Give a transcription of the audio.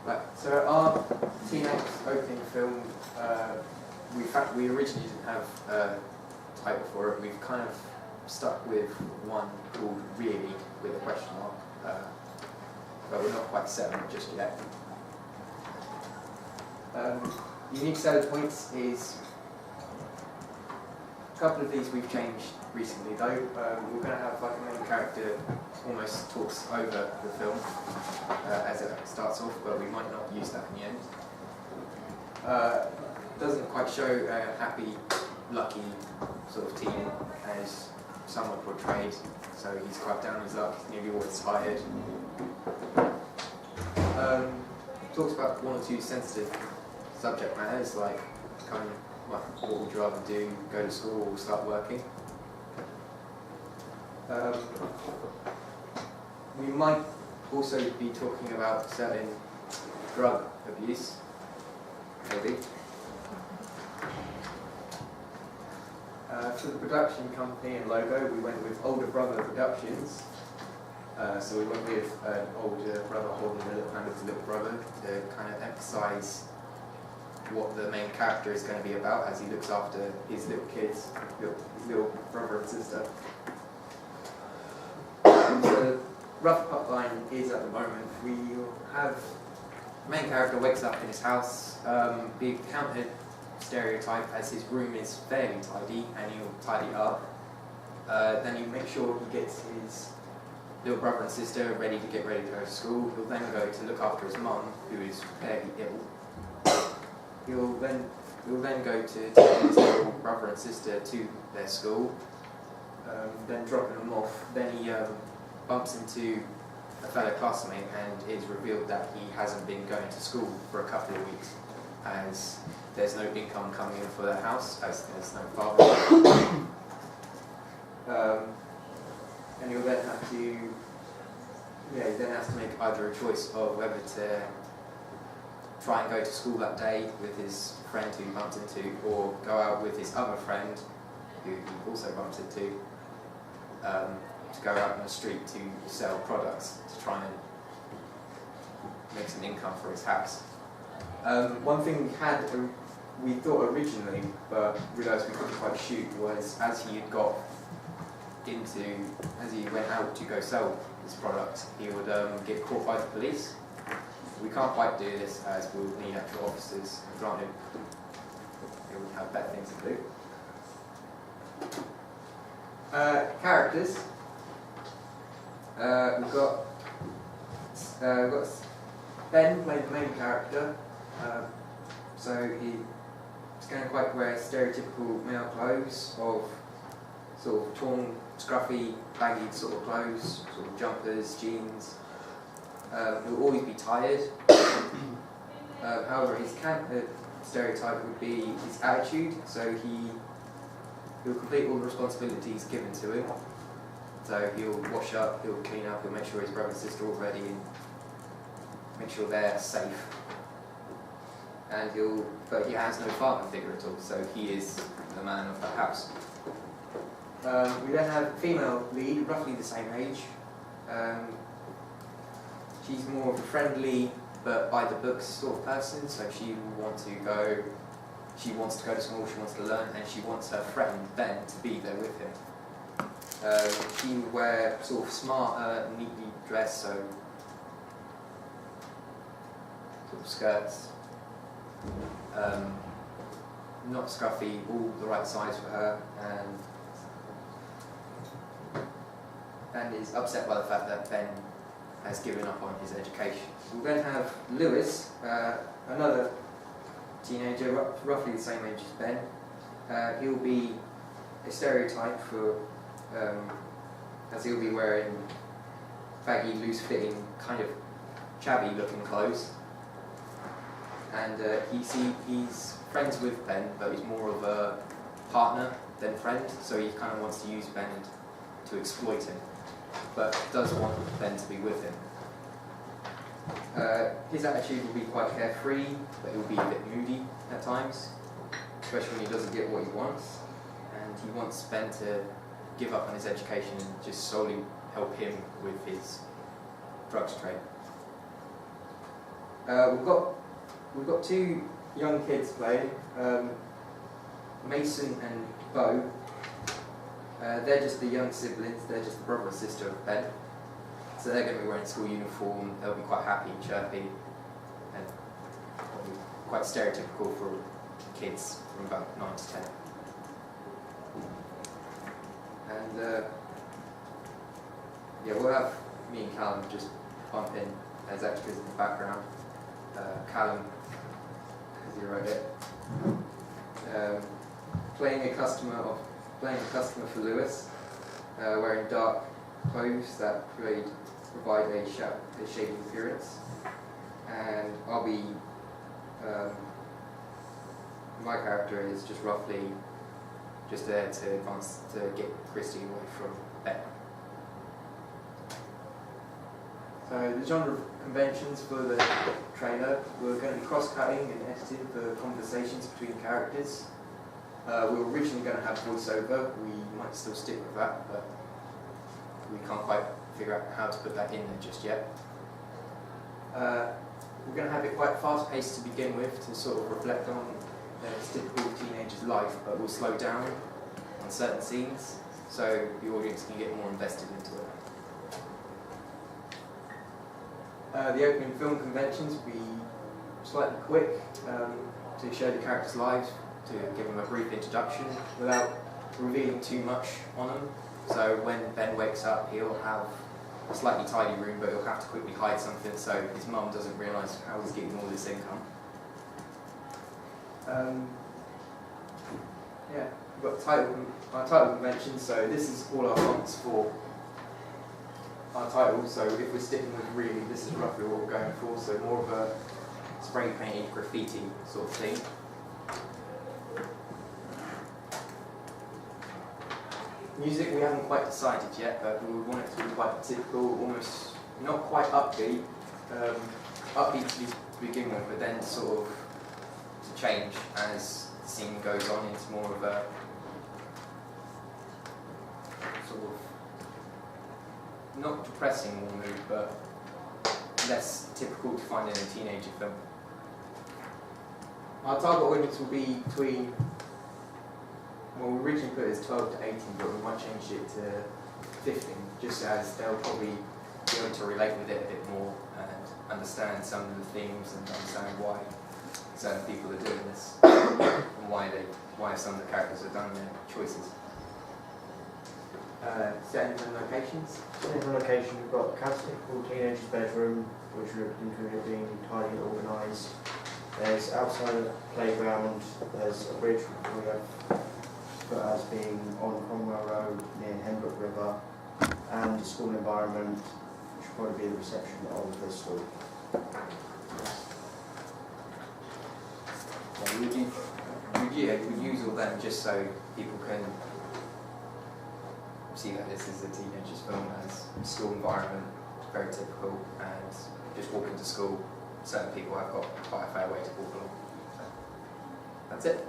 Right, so our teenage opening film, we originally didn't have a title for it. We've kind of stuck with one called Really, with a question mark, but we're not quite set on it just yet. Unique selling points is a couple of these we've changed recently though. We're going to have like a main character almost talks over the film as it starts off, but we might not use that in the end. Doesn't quite show a happy, lucky sort of teen as someone portrayed, so he's quite down his luck, nearly always tired. Talks about one or two sensitive subject matters like what would you rather do, go to school or start working. We might also be talking about certain drug abuse, maybe. For the production company and logo, we went with Older Brother Productions. So we went with an older brother holding the little hand of the little brother to kind of emphasise what the main character is going to be about as he looks after his little kids, his little brother and sister. The rough outline is at the moment we'll have the main character wakes up in his house, be counted stereotype as his room is fairly tidy and he'll tidy up. Then you make sure he gets his little brother and sister ready to go to school. He'll then go to look after his mum, who is fairly ill. He'll then go to take his little brother and sister to their school, then dropping them off. Then he bumps into a fellow classmate and it's revealed that he hasn't been going to school for a couple of weeks as there's no income coming in for their house, as there's no father. And he'll then have to, he then has to make either a choice of whether to try and go to school that day with his friend who he bumped into, or go out with his other friend who he also bumped into, to go out on the street to sell products to try and make some income for his house. One thing we thought originally, but realised we couldn't quite shoot, was as he went out to go sell his product, he would get caught by the police. We can't quite do this as we'll need actual officers. Granted, they would have better things to do. Characters. We've got Ben played the main character. So he's going to quite wear stereotypical male clothes of sort of torn, scruffy, baggy sort of clothes, sort of jumpers, jeans. He'll always be tired. However, his stereotype would be his attitude, so he'll complete all the responsibilities given to him. So he'll wash up, he'll clean up, he'll make sure his brother and sister are all ready and make sure they're safe. And but he has no father figure at all, so he is the man of the house. We then have a female lead, roughly the same age. She's more of a friendly, but by the books sort of person, so she wants to go to school, she wants to learn, and she wants her friend Ben to be there with him. She would wear sort of smart, neatly dressed, so sort of skirts, not scruffy, all the right size for her, and is upset by the fact that Ben has given up on his education. We'll then have Lewis, another teenager, roughly the same age as Ben. He'll be a stereotype for, as he'll be wearing baggy, loose-fitting, kind of chabby-looking clothes. And he's friends with Ben, but he's more of a partner than friend, so he kind of wants to use Ben to exploit him, but does want Ben to be with him. His attitude will be quite carefree, but he will be a bit moody at times, especially when he doesn't get what he wants, and he wants Ben to give up on his education and just solely help him with his drugs trade. We've got two young kids playing, Mason and Bo. They're just the young siblings. They're just the brother and sister of Ben. So they're going to be wearing school uniform. They'll be quite happy and chirpy, and probably quite stereotypical for kids from about 9 to 10. And yeah, we'll have me and Callum just bump in as extras in the background. Callum, as he wrote it, playing a customer for Lewis, wearing dark clothes that provide a shady appearance, and I'll be my character is just roughly just there to advance to get Christy away from Ben. So the genre conventions for the trailer, we're going to be cross-cutting and editing for conversations between characters. We were originally going to have voiceover. We might still stick with that, but we can't quite figure out how to put that in there just yet. We're going to have it quite fast-paced to begin with, to sort of reflect on the typical teenager's life, but we'll slow down on certain scenes so the audience can get more invested into it. The opening film conventions will be slightly quick to show the characters' lives, to give them a brief introduction without revealing too much on them. So when Ben wakes up, he'll have a slightly tidy room, but he'll have to quickly hide something so his mum doesn't realise how he's getting all this income. Yeah, we've got our title convention, so this is all our fonts for our title. So if we're sticking with really, this is roughly what we're going for, so more of a spray painted graffiti sort of thing. Music we haven't quite decided yet, but we want it to be quite typical, almost not quite upbeat, upbeat to begin with, but then sort of to change as the scene goes on into more of a sort of not depressing mood, but less typical to find in a teenager film. Our target audience will be between, well, we originally put it as 12 to 18, but we might change it to 15, just as they'll probably be able to relate with it a bit more and understand some of the themes and understand why certain people are doing this and why some of the characters have done their choices. Settings and locations. Settings and location, we've got a typical teenager's bedroom, which would include it being tidy and organised. There's outside of the playground, there's a bridge we have put as being on Cromwell Road near Henbrook River, and the school environment, which will probably be the reception of the school. We'd use all them just so people can see that this is a teenager's film, as school environment, very typical, and just walking to school, certain people have got quite a fair way to walk along. So, that's it.